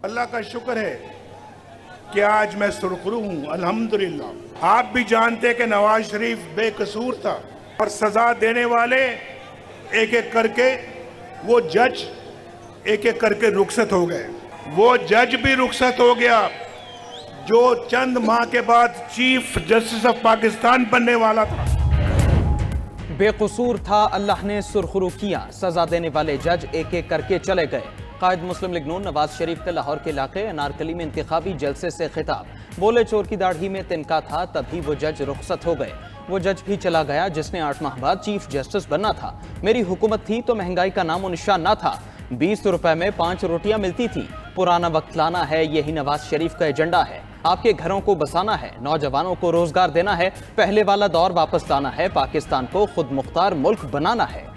अल्लाह का शुक्र है कि आज मैं सुरखरू हूँ, अल्हम्दुलिल्लाह। आप भी जानते हैं कि नवाज शरीफ बेकसूर था और सजा देने वाले एक एक करके वो जज एक एक करके रुखसत हो गए। वो जज भी रुखसत हो गया जो चंद माह के बाद चीफ जस्टिस ऑफ पाकिस्तान बनने वाला था। बेकसूर था, अल्लाह ने सुरखरू किया। सजा देने वाले जज एक एक करके चले गए। कायद मुस्लिम लीग नून नवाज शरीफ का लाहौर के इलाके अनारकली में इंतखाबी जलसे से खिताब। बोले चोर की दाढ़ी में तिनका था, तभी वो जज रुखसत हो गए। वो जज भी चला गया जिसने 8 माह बाद चीफ जस्टिस बनना था। मेरी हुकूमत थी तो महंगाई का नामो निशान ना था। 20 रुपए में 5 रोटियां मिलती थी। पुराना वक्त लाना है, यही नवाज शरीफ का एजेंडा है। आपके घरों को बसाना है, नौजवानों को रोजगार देना है, पहले वाला दौर वापस लाना है, पाकिस्तान को खुद मुख्तार मुल्क बनाना है।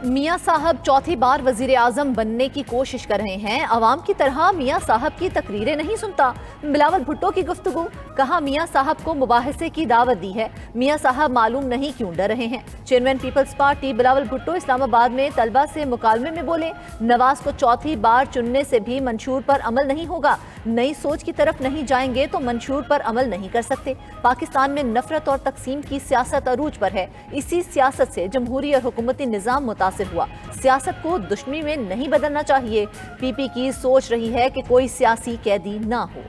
मियां साहब चौथी बार वजीर आजम बनने की कोशिश कर रहे हैं। अवाम की तरह मियां साहब की तकरीरें नहीं सुनता। बिलावल भुट्टो की गुफ्तगू, कहा मियां साहब को मुबाहिसे की दावत दी है। मियां साहब मालूम नहीं क्यों डर रहे हैं। Chairman Peoples Party Bilawal Bhutto Islamabad में तलबा से मुकालमे में बोले, नवाज को चौथी बार चुनने से भी मंशूर पर अमल नहीं होगा। नई सोच की तरफ नहीं जाएंगे तो मंशूर पर अमल नहीं कर सकते। पाकिस्तान में नफरत और तकसीम की सियासत अरूज पर है। इसी सियासत से जमहूरी और हुकूमती निज़ाम मुतासिर हुआ। सियासत को दुश्मनी में नहीं बदलना चाहिए। पीपी की सोच रही है कि कोई सियासी कैदी ना हो।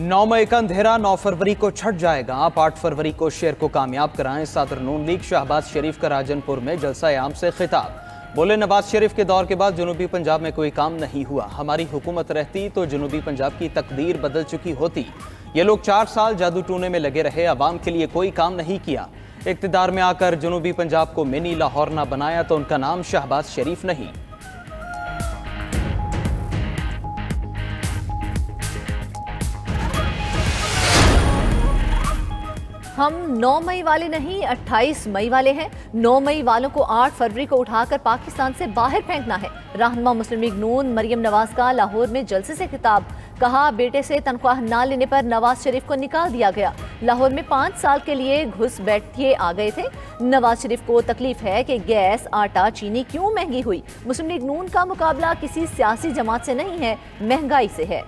नौ मई का अंधेरा 9 फरवरी को छट जाएगा। आप 8 फरवरी को शेर को कामयाब कराएं। सदर नून लीग शहबाज शरीफ का राजनपुर में जलसा आम से खिताब। बोले, नवाज शरीफ के दौर के बाद जनूबी पंजाब में कोई काम नहीं हुआ। हमारी हुकूमत रहती तो जनूबी पंजाब की तकदीर बदल चुकी होती। ये लोग 4 साल जादू टूने में लगे रहे, अवाम के लिए कोई काम नहीं किया। इक्तिदार में आकर जनूबी पंजाब को मिनी लाहौर ना बनाया तो उनका नाम शहबाज शरीफ नहीं। हम 9 मई वाले नहीं 28 मई वाले हैं। 9 मई वालों को 8 फरवरी को उठाकर पाकिस्तान से बाहर फेंकना है। रहनुमा मुस्लिम लीग नून मरियम नवाज का लाहौर में जलसे से खिताब। कहा, बेटे से तनख्वाह ना लेने पर नवाज शरीफ को निकाल दिया गया। लाहौर में 5 साल के लिए घुस बैठिए आ गए थे। नवाज शरीफ को तकलीफ है कि गैस, आटा, चीनी क्यों महंगी हुई। मुस्लिम लीग नून का मुकाबला किसी सियासी जमात से नहीं है, महंगाई से है।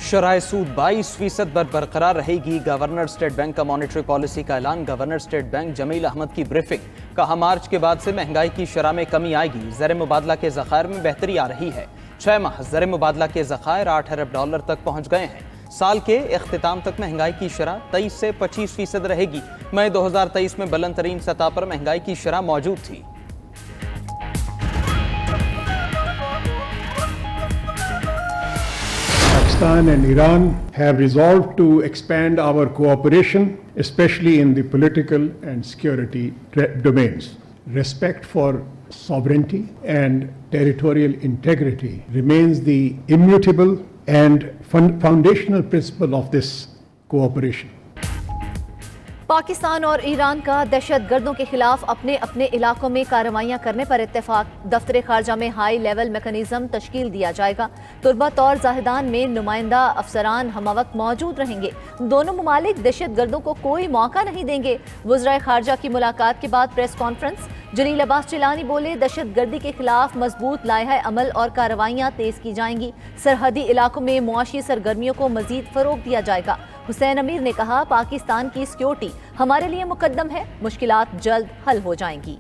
शराय सूद 22% पर बरकरार रहेगी। गवर्नर स्टेट बैंक का मॉनेटरी पॉलिसी का ऐलान। Governor State Bank Jameel Ahmed की ब्रीफिंग। कहा, मार्च के बाद से महंगाई की शरह में कमी आएगी। ज़र मुबादला के ज़खायर में बेहतरी आ रही है। 6 माह ज़र मुबादला के ज़खायर $8 अरब तक पहुंच गए हैं। साल के इख्तिताम तक महंगाई की शरह 23 से 25% रहेगी। मई 2023 में बुलंद तरीन सतह पर महंगाई की शरह मौजूद थी। Pakistan and Iran have resolved to expand our cooperation, especially in the political and security domains. Respect for sovereignty and territorial integrity remains the immutable and foundational principle of this cooperation. Pakistan और Iran का दहशत गर्दों के खिलाफ अपने अपने इलाकों में कार्रवाइयां करने पर इत्तेफाक। दफ्तर खारजा में हाई लेवल मैकेनिज्म तश्कील दिया जाएगा। तुर्बत और जाहिदान में नुमाइंदा अफसरान हमवक्त मौजूद रहेंगे। दोनों ममालिक दहशत गर्दों को कोई मौका नहीं देंगे। वज़राए खारजा की मुलाकात के बाद प्रेस कॉन्फ्रेंस। जलील अब्बास जिलानी बोले, दहशत गर्दी के खिलाफ मजबूत लायहा अमल और कार्रवाइयां तेज की जाएंगी। सरहदी इलाकों में मुआशी सरगर्मियों को मजीद फरोग दिया जाएगा। हुसैन अमीर ने कहा, पाकिस्तान की सिक्योरिटी हमारे लिए मुकद्दम है, मुश्किलात जल्द हल हो जाएंगी।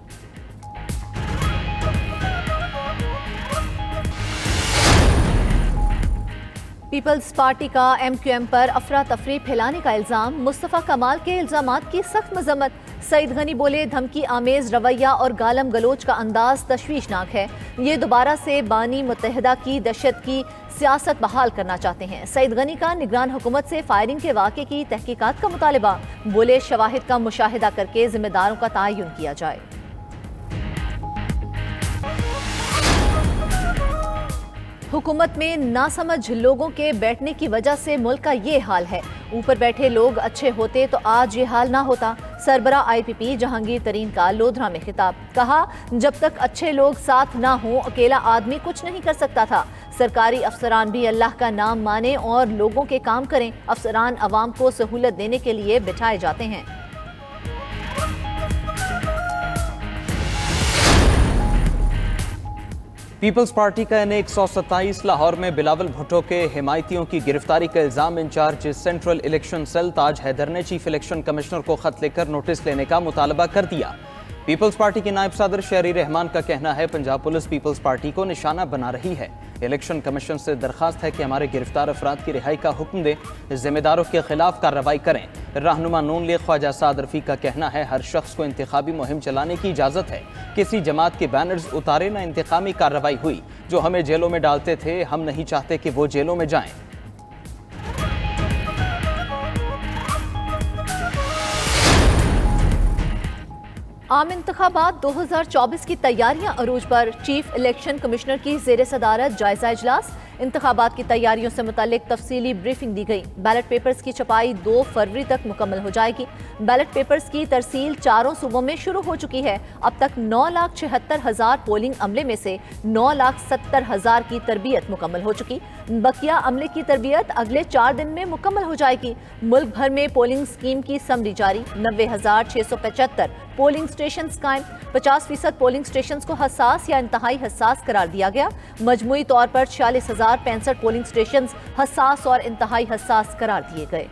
पीपल्स पार्टी का MQM पर अफरा तफरी फैलाने का इल्जाम। मुस्तफ़ा कमाल के इल्जामात की सख्त मजम्मत। सईद गनी बोले, धमकी आमेज रवैया और गालम गलोच का अंदाज तशवीशनाक है। ये दोबारा से बानी मुत्तहिदा की दहशत की सियासत बहाल करना चाहते हैं। सईद गनी का निगरान हुकूमत से फायरिंग के वाक़े की तहकीकात का मुतालिबा। बोले, शवाहिद का मुशाहिदा करके जिम्मेदारों का तयन किया जाए। हुकूमत में नासमझ लोगों के बैठने की वजह से मुल्क का ये हाल है। ऊपर बैठे लोग अच्छे होते तो आज ये हाल ना होता। सरबरा IPP जहांगीर तरीन का लोधरा में खिताब। कहा, जब तक अच्छे लोग साथ ना हो अकेला आदमी कुछ नहीं कर सकता था। सरकारी अफसरान भी अल्लाह का नाम माने और लोगों के काम करें। अफसरान अवाम को सहूलत देने के लिए बिठाए जाते हैं। पीपल्स पार्टी का N127 लाहौर में बिलावल भुट्टो के हिमायतियों की गिरफ्तारी का इल्जाम इंचार्ज सेंट्रल इलेक्शन सेल ताज हैदर ने चीफ इलेक्शन कमिश्नर को खत लेकर नोटिस लेने का मुतालबा कर दिया। पीपल्स पार्टी के नायब सदर शहरी रहमान का कहना है, पंजाब पुलिस पीपल्स पार्टी को निशाना बना रही है। इलेक्शन कमीशन से दरखास्त है कि हमारे गिरफ्तार अफराद की रिहाई का हुक्म दें, जिम्मेदारों के खिलाफ कार्रवाई करें। रहनुमा नून लीग ख्वाजा साद रफी का कहना है, हर शख्स को इंतखाबी मुहिम चलाने की इजाज़त है। किसी जमात के बैनर्स उतारे न इंतकामी कार्रवाई हुई। जो हमें जेलों में डालते थे, हम नहीं चाहते कि वो जेलों में जाएं। आम इंतखाबात 2024 की तैयारियां अरूज पर। चीफ इलेक्शन कमिश्नर की ज़ेर सदारत जायजा इजलास। इंतखाबात की तैयारियों से मुतालिक तफसीली ब्रीफिंग दी गई। बैलेट पेपर्स की छपाई 2 फरवरी तक मुकम्मल हो जाएगी। बैलेट पेपर्स की तरसील 4 सूबों में शुरू हो चुकी है। अब तक 9,76,000 पोलिंग अमले में से 9,70,000 की तरबियत मुकम्मल हो चुकी। बकिया अमले की तरबियत अगले 4 दिन में मुकम्मल हो जाएगी। मुल्क भर में पोलिंग स्कीम की समरी जारी। 90,675 पोलिंग स्टेशन कायम। 50% पोलिंग स्टेशन को हसास या इंतहाई हसास करार दिया गया। मजमूई तौर पर 46,065 पोलिंग स्टेशन हसास और इंतहाई हसास करार दिए गए।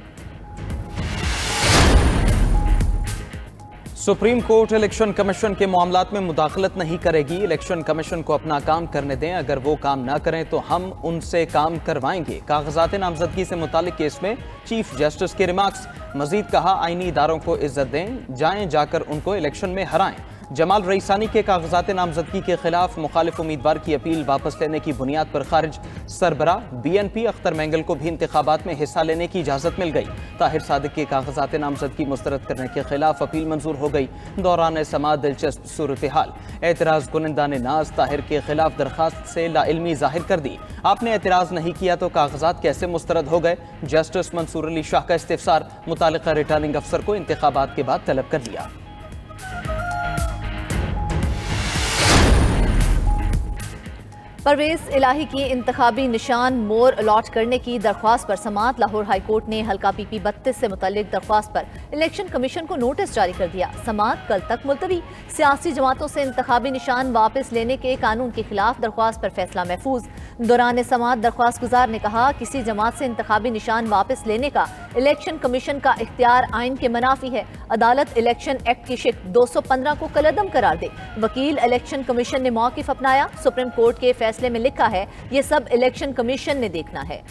सुप्रीम कोर्ट इलेक्शन कमीशन के मामलात में मुदाखलत नहीं करेगी। इलेक्शन कमीशन को अपना काम करने दें। अगर वो काम ना करें तो हम उनसे काम करवाएंगे। कागजात नामजदगी से मुतालिक केस में चीफ जस्टिस के रिमार्क्स। मजीद कहा, आईनी इदारों को इज्जत दें, जाएं जाकर उनको इलेक्शन में हराएं। जमाल रईसानी के कागजात नामजदगी के खिलाफ मुखालिफ उम्मीदवार की अपील वापस लेने की बुनियाद पर खारिज। सरबरा BNP अख्तर मेंगल को भी इंतखाबात में हिस्सा लेने की इजाजत मिल गई। ताहिर सादिक के कागजात नामजदगी मुस्तरद करने के खिलाफ अपील मंजूर हो गई। दौरान समाअत दिलचस्प सूरत हाल। एतराज कुनिंदा ने नाज ताहिर के खिलाफ दरखास्त से लाइल्मी जाहिर कर दी। आपने एतराज नहीं किया तो कागजात कैसे मुस्तरद हो गए? जस्टिस मंसूर अली शाह का इस्तिफसार। मुतालिका रिटर्निंग अफसर को इंतखाबात के बाद तलब कर लिया। परवेज इलाही की इंतखाबी निशान मोर अलॉट करने की दरख्वास्त पर समाअत लाहौर हाई कोर्ट ने हल्का PP 32 से मुतल्लिक दरख्वास्त पर इलेक्शन कमीशन को नोटिस जारी कर दिया। समाअत कल तक मुलतवी। सियासी जमातों से इंतखाबी निशान वापस लेने के कानून के खिलाफ दरख्वास्त पर फैसला महफूज। दौरान समाअत दरख्वास्त गुजार ने कहा, किसी जमात से इंतखाबी निशान वापस लेने का इलेक्शन कमीशन का इख्तियार आइन के मुनाफी है। अदालत इलेक्शन एक्ट की शिक 215 को कलअदम करार दे। वकील इलेक्शन कमीशन ने मौकिफ अपनाया। सुप्रीम कोर्ट के फैसले में लिखा है, ये सब इलेक्शन कमीशन ने देखना है।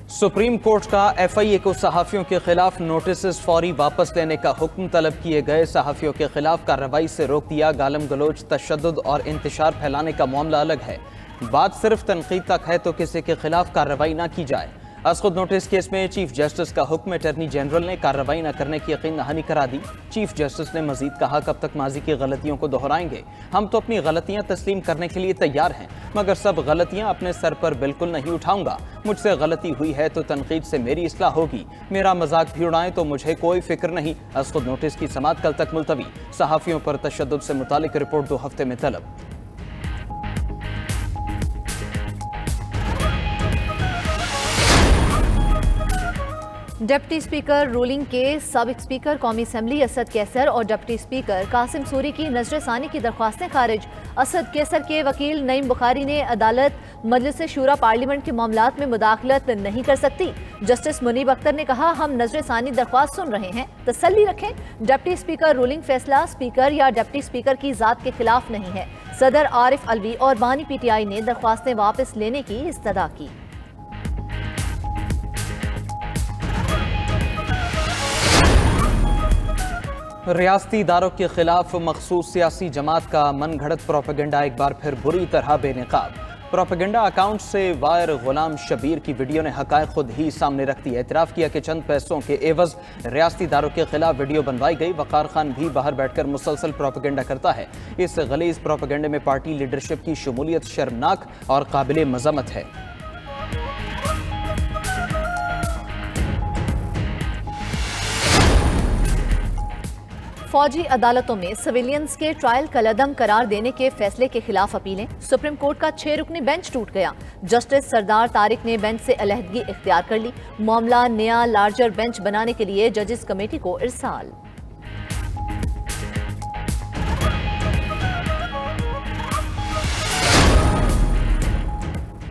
सुप्रीम कोर्ट का FIA को सहाफियों के खिलाफ नोटिस फौरी वापस लेने का हुक्म तलब किए गए। सहाफियों के खिलाफ कार्रवाई से रोक दिया। गालम गलोच, तशद्दुद और इंतशार फैलाने का मामला अलग है। बात सिर्फ तनकीद तक है तो किसी के खिलाफ कार्रवाई ना की जाए। खुद नोटिस केस में चीफ जस्टिस का हुक्म अटॉर्नी जनरल ने कार्रवाई न करने की यकीन दहानी करा दी। चीफ जस्टिस ने मजीद कहा, कब तक माजी की गलतियों को दोहराएंगे? हम तो अपनी गलतियां तस्लीम करने के लिए तैयार हैं, मगर सब गलतियां अपने सर पर बिल्कुल नहीं उठाऊंगा। मुझसे गलती हुई है तो तनकीद से मेरी इस्लाह होगी। मेरा मजाक भी उड़ाएं तो मुझे कोई फिक्र नहीं। खुद नोटिस की समाअत कल तक मुलतवी। सहाफियों पर तशद्दुद से मुतालिक रिपोर्ट 2 हफ्ते में तलब। डिप्टी स्पीकर रूलिंग के साबिक स्पीकर कौमी असम्बली असद कैसर और डिप्टी स्पीकर कासिम सूरी की नजरसानी की दरख्वास्तें खारिज। असद कैसर के वकील नईम बुखारी ने अदालत मजलिस शूरा पार्लियामेंट के मामलात में मुदाखलत नहीं कर सकती। जस्टिस मुनीब अख्तर ने कहा, हम नजरसानी दरख्वास्त सुन रहे हैं, तसल्ली रखें। डिप्टी स्पीकर रूलिंग फैसला स्पीकर या डिप्टी स्पीकर की जात के खिलाफ नहीं है। सदर आरिफ अलवी और बानी PTI ने दरख्वास्तें वापस लेने की इस्तदा की। रियासती इदारों के खिलाफ मखसूस सियासी जमात का मनगढ़ंत प्रोपेगेंडा एक बार फिर बुरी तरह बेनकाब। प्रोपेगेंडा अकाउंट से वायर गुलाम शबीर की वीडियो ने हकायक खुद ही सामने रख दिया। एतराफ़ किया कि चंद पैसों के एवज रियासती इदारों के खिलाफ वीडियो बनवाई गई। वक़ार खान भी बाहर बैठकर मुसलसल प्रोपेगेंडा करता है। इस गलीज़ प्रोपेगेंडे में पार्टी लीडरशिप की शमूलियत शर्मनाक और काबिल मज़म्मत है। फौजी अदालतों में सिविलियंस के ट्रायल कलअदम करार देने के फैसले के खिलाफ अपीलें। सुप्रीम कोर्ट का 6 रुकनी बेंच टूट गया। जस्टिस सरदार तारिक ने बेंच से अलहदगी इख्तियार कर ली। मामला नया लार्जर बेंच बनाने के लिए जजेस कमेटी को इरसाल।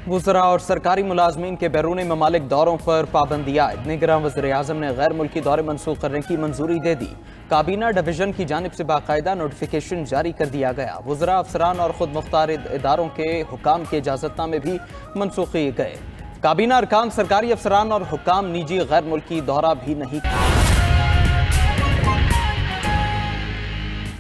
वज़रा और सरकारी मुलाजमीन के बैरूनी ममालिक दौरों पर पाबंदी आयद। निगरान वज़ीर-ए-आज़म ने गैर मुल्की दौरे मनसूख करने की मंजूरी दे दी। काबीना डिवीजन की जानिब से बाकायदा नोटिफिकेशन जारी कर दिया गया। वज़रा, अफसरान और खुद मुख्तार इदारों के हुकाम के इजाज़तनामे भी मनसूख किए गए। काबीना अरकान, सरकारी अफसरान और हुकाम निजी गैर मुल्की दौरा भी नहीं किया।